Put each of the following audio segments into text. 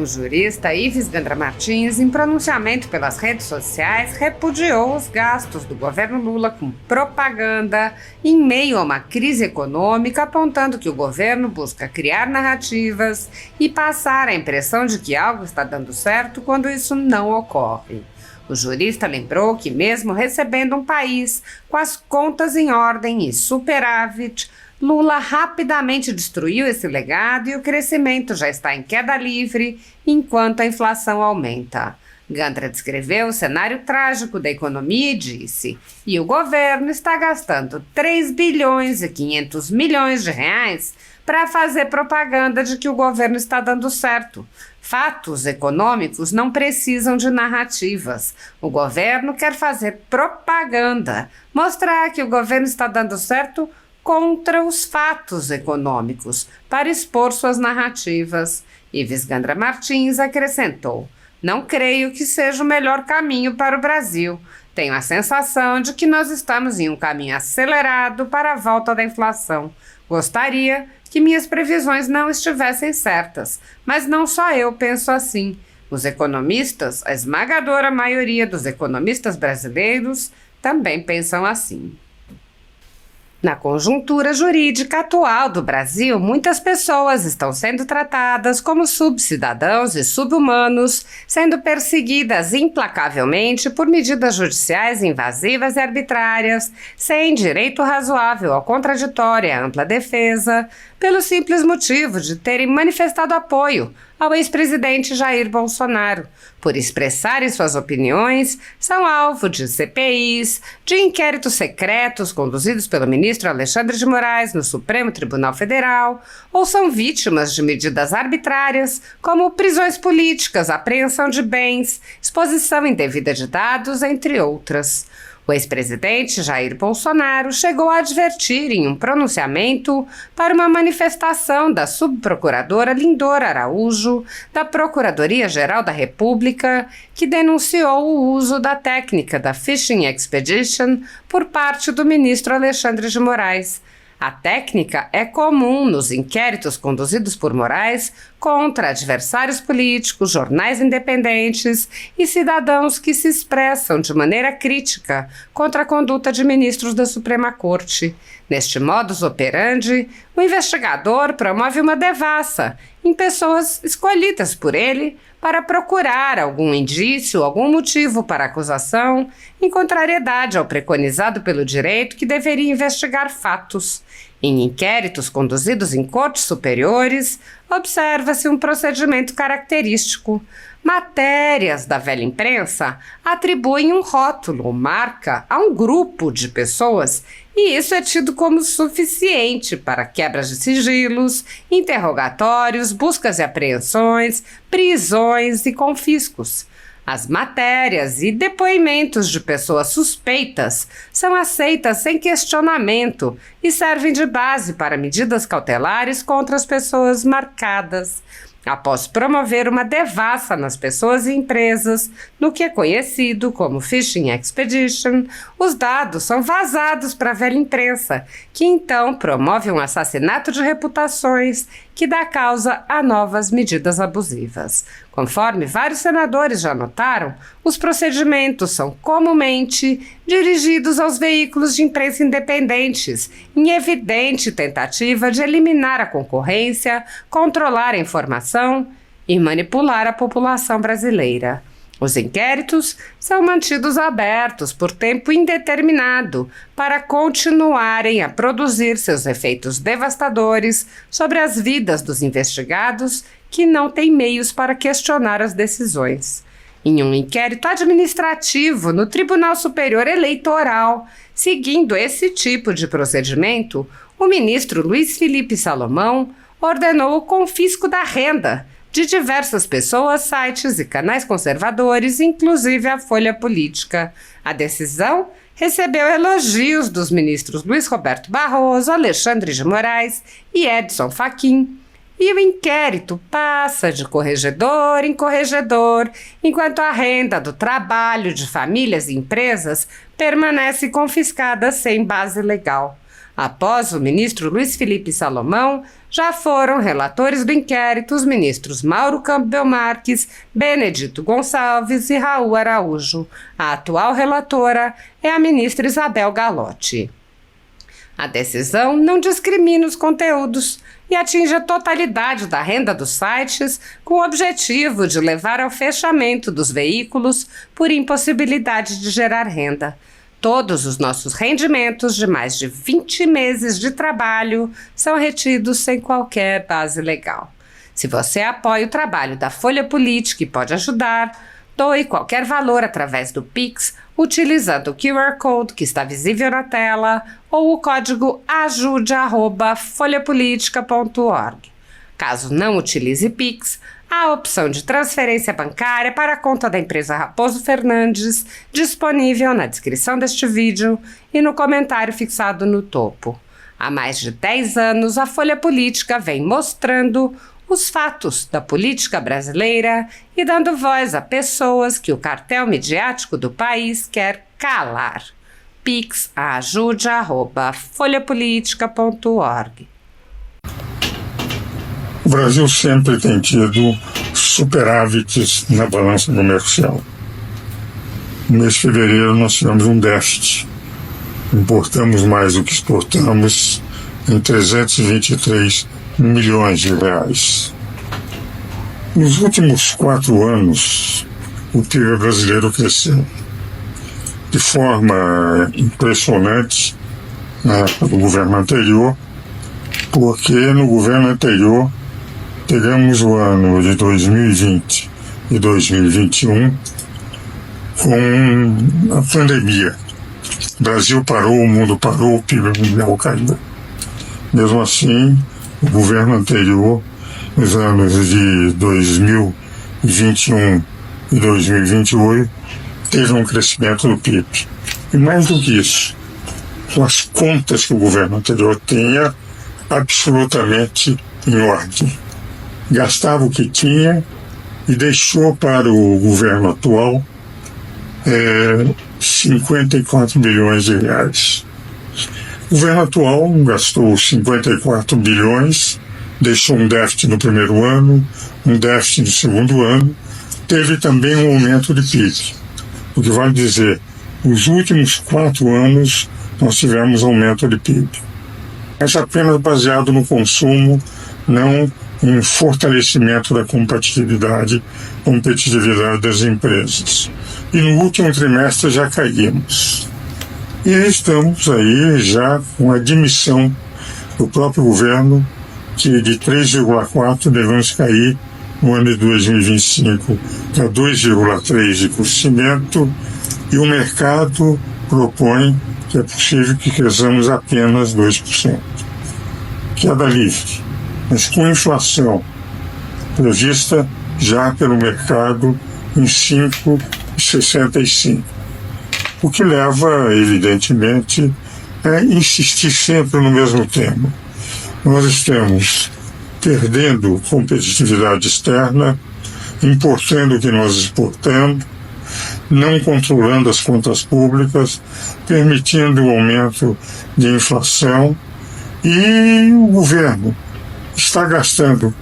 O jurista Ives Gandra Martins, em pronunciamento pelas redes sociais, repudiou os gastos do governo Lula com propaganda em meio a uma crise econômica, apontando que o governo busca criar narrativas e passar a impressão de que algo está dando certo quando isso não ocorre. O jurista lembrou que, mesmo recebendo um país com as contas em ordem e superávit, Lula rapidamente destruiu esse legado e o crescimento já está em queda livre enquanto a inflação aumenta. Gandra descreveu o cenário trágico da economia e disse: "E o governo está gastando 3 bilhões e 500 milhões de reais para fazer propaganda de que o governo está dando certo. Fatos econômicos não precisam de narrativas. O governo quer fazer propaganda, mostrar que o governo está dando certo contra os fatos econômicos, para expor suas narrativas." Ives Gandra Martins acrescentou: "Não creio que seja o melhor caminho para o Brasil. Tenho a sensação de que nós estamos em um caminho acelerado para a volta da inflação. Gostaria que minhas previsões não estivessem certas, mas não só eu penso assim. Os economistas, a esmagadora maioria dos economistas brasileiros, também pensam assim." Na conjuntura jurídica atual do Brasil, muitas pessoas estão sendo tratadas como subcidadãos e subhumanos, sendo perseguidas implacavelmente por medidas judiciais invasivas e arbitrárias, sem direito razoável ao contraditório e à ampla defesa, pelo simples motivo de terem manifestado apoio ao ex-presidente Jair Bolsonaro, por expressarem suas opiniões, são alvo de CPIs, de inquéritos secretos conduzidos pelo ministro Alexandre de Moraes no Supremo Tribunal Federal, ou são vítimas de medidas arbitrárias, como prisões políticas, apreensão de bens, exposição indevida de dados, entre outras. O ex-presidente Jair Bolsonaro chegou a advertir em um pronunciamento para uma manifestação da subprocuradora Lindora Araújo, da Procuradoria-Geral da República, que denunciou o uso da técnica da Fishing Expedition por parte do ministro Alexandre de Moraes. A técnica é comum nos inquéritos conduzidos por Moraes contra adversários políticos, jornais independentes e cidadãos que se expressam de maneira crítica contra a conduta de ministros da Suprema Corte. Neste modus operandi, o investigador promove uma devassa em pessoas escolhidas por ele para procurar algum indício, algum motivo para a acusação, em contrariedade ao preconizado pelo direito que deveria investigar fatos. Em inquéritos conduzidos em cortes superiores, observa-se um procedimento característico. Matérias da velha imprensa atribuem um rótulo ou marca a um grupo de pessoas e isso é tido como suficiente para quebras de sigilos, interrogatórios, buscas e apreensões, prisões e confiscos. As matérias e depoimentos de pessoas suspeitas são aceitas sem questionamento e servem de base para medidas cautelares contra as pessoas marcadas. Após promover uma devassa nas pessoas e empresas, no que é conhecido como Fishing Expedition, os dados são vazados para a velha imprensa, que então promove um assassinato de reputações que dá causa a novas medidas abusivas. Conforme vários senadores já notaram, os procedimentos são comumente dirigidos aos veículos de imprensa independentes, em evidente tentativa de eliminar a concorrência, controlar a informação e manipular a população brasileira. Os inquéritos são mantidos abertos por tempo indeterminado para continuarem a produzir seus efeitos devastadores sobre as vidas dos investigados que não têm meios para questionar as decisões. Em um inquérito administrativo no Tribunal Superior Eleitoral, seguindo esse tipo de procedimento, o ministro Luiz Felipe Salomão ordenou o confisco da renda de diversas pessoas, sites e canais conservadores, inclusive a Folha Política. A decisão recebeu elogios dos ministros Luiz Roberto Barroso, Alexandre de Moraes e Edson Fachin. E o inquérito passa de corregedor em corregedor, enquanto a renda do trabalho de famílias e empresas permanece confiscada sem base legal. Após o ministro Luiz Felipe Salomão já foram relatores do inquérito os ministros Mauro Campbell Marques, Benedito Gonçalves e Raul Araújo. A atual relatora é a ministra Isabel Galotti. A decisão não discrimina os conteúdos e atinge a totalidade da renda dos sites, com o objetivo de levar ao fechamento dos veículos por impossibilidade de gerar renda. Todos os nossos rendimentos de mais de 20 meses de trabalho são retidos sem qualquer base legal. Se você apoia o trabalho da Folha Política e pode ajudar, doe qualquer valor através do Pix, utilizando o QR Code que está visível na tela ou o código ajude@folhapolitica.org. Caso não utilize Pix, há a opção de transferência bancária para a conta da empresa Raposo Fernandes, disponível na descrição deste vídeo e no comentário fixado no topo. Há mais de 10 anos, a Folha Política vem mostrando os fatos da política brasileira e dando voz a pessoas que o cartel midiático do país quer calar. Pix ajude@folhapolitica.org. O Brasil sempre tem tido superávites na balança comercial. No mês de fevereiro nós tivemos um déficit. Importamos mais do que exportamos em 323 milhões de reais. Nos últimos 4 anos, o PIB brasileiro cresceu de forma impressionante na época do governo anterior, porque no governo anterior pegamos o ano de 2020 e 2021 com a pandemia. O Brasil parou, o mundo parou, o PIB mundial caiu. Mesmo assim, o governo anterior, nos anos de 2021 e 2028, teve um crescimento do PIB. E mais do que isso, as contas que o governo anterior tinha absolutamente em ordem. Gastava o que tinha e deixou para o governo atual 54 bilhões de reais. O governo atual gastou 54 bilhões, deixou um déficit no primeiro ano, um déficit no segundo ano, teve também um aumento de PIB. O que vale dizer, nos últimos 4 anos nós tivemos aumento de PIB. Mas apenas baseado no consumo, não em fortalecimento da competitividade das empresas. E no último trimestre já caímos. E estamos aí já com a admissão do próprio governo que de 3,4% devemos cair no ano de 2025 para 2,3% de crescimento, e o mercado propõe que é possível que cresçamos apenas 2%. Queda livre, mas com inflação prevista já pelo mercado em 5,65%. O que leva, evidentemente, a insistir sempre no mesmo tema. Nós estamos perdendo competitividade externa, importando o que nós exportamos, não controlando as contas públicas, permitindo o aumento de inflação, e o governo está gastando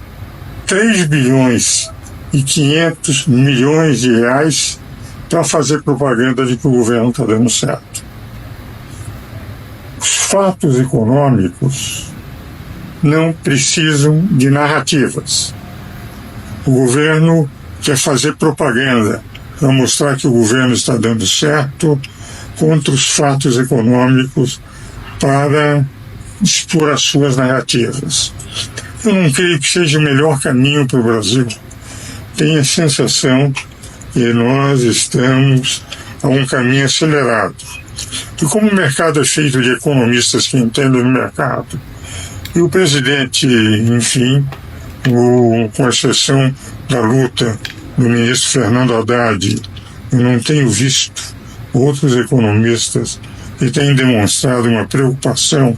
3 bilhões e 500 milhões de reais para fazer propaganda de que o governo está dando certo. Os fatos econômicos não precisam de narrativas. O governo quer fazer propaganda para mostrar que o governo está dando certo contra os fatos econômicos para expor as suas narrativas. Eu não creio que seja o melhor caminho para o Brasil. Tenho a sensação que nós estamos a um caminho acelerado. E como o mercado é feito de economistas que entendem do mercado, e o presidente, enfim, com exceção da luta do ministro Fernando Haddad, eu não tenho visto outros economistas que têm demonstrado uma preocupação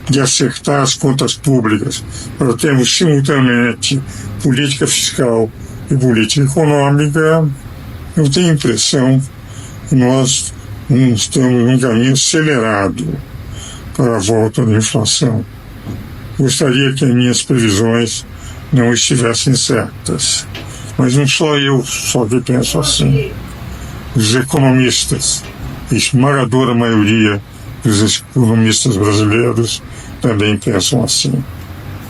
de acertar as contas públicas para termos simultaneamente política fiscal e política econômica. Eu tenho a impressão que nós estamos num caminho acelerado para a volta da inflação. gostaria que as minhas previsões não estivessem certas. Mas não sou eu só que penso assim. Os economistas, a esmagadora maioria dos economistas brasileiros também pensam assim.